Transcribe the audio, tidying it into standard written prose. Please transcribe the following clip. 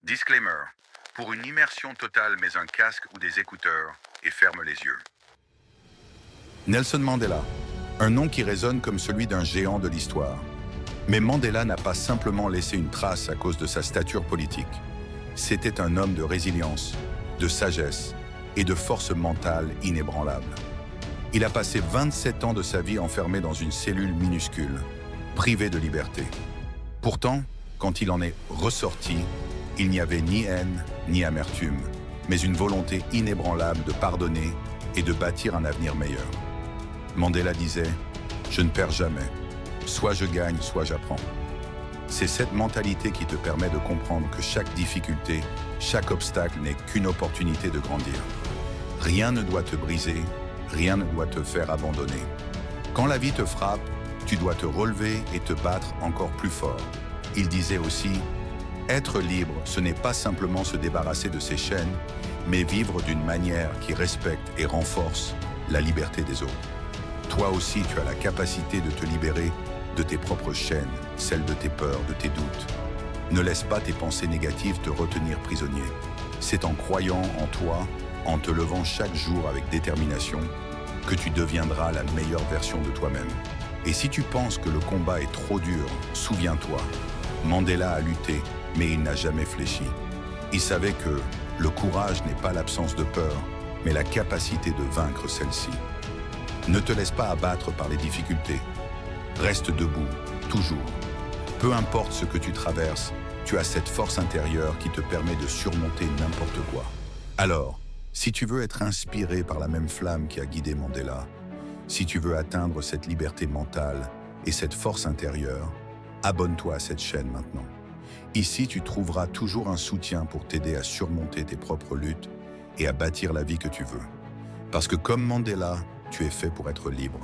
Disclaimer. Pour une immersion totale, mets un casque ou des écouteurs et ferme les yeux. Nelson Mandela, un nom qui résonne comme celui d'un géant de l'histoire. Mais Mandela n'a pas simplement laissé une trace à cause de sa stature politique. C'était un homme de résilience, de sagesse et de force mentale inébranlable. Il a passé 27 ans de sa vie enfermé dans une cellule minuscule, privé de liberté. Pourtant, quand il en est ressorti, il n'y avait ni haine ni amertume, mais une volonté inébranlable de pardonner et de bâtir un avenir meilleur. Mandela disait « Je ne perds jamais. Soit je gagne, soit j'apprends. » C'est cette mentalité qui te permet de comprendre que chaque difficulté, chaque obstacle n'est qu'une opportunité de grandir. Rien ne doit te briser, rien ne doit te faire abandonner. Quand la vie te frappe, tu dois te relever et te battre encore plus fort. Il disait aussi « Être libre, ce n'est pas simplement se débarrasser de ses chaînes, mais vivre d'une manière qui respecte et renforce la liberté des autres. » Toi aussi, tu as la capacité de te libérer de tes propres chaînes, celles de tes peurs, de tes doutes. Ne laisse pas tes pensées négatives te retenir prisonnier. C'est en croyant en toi, en te levant chaque jour avec détermination, que tu deviendras la meilleure version de toi-même. Et si tu penses que le combat est trop dur, souviens-toi, Mandela a lutté, mais il n'a jamais fléchi. Il savait que le courage n'est pas l'absence de peur, mais la capacité de vaincre celle-ci. Ne te laisse pas abattre par les difficultés. Reste debout, toujours. Peu importe ce que tu traverses, tu as cette force intérieure qui te permet de surmonter n'importe quoi. Alors, si tu veux être inspiré par la même flamme qui a guidé Mandela, si tu veux atteindre cette liberté mentale et cette force intérieure, abonne-toi à cette chaîne maintenant. Ici, tu trouveras toujours un soutien pour t'aider à surmonter tes propres luttes et à bâtir la vie que tu veux. Parce que comme Mandela, tu es fait pour être libre.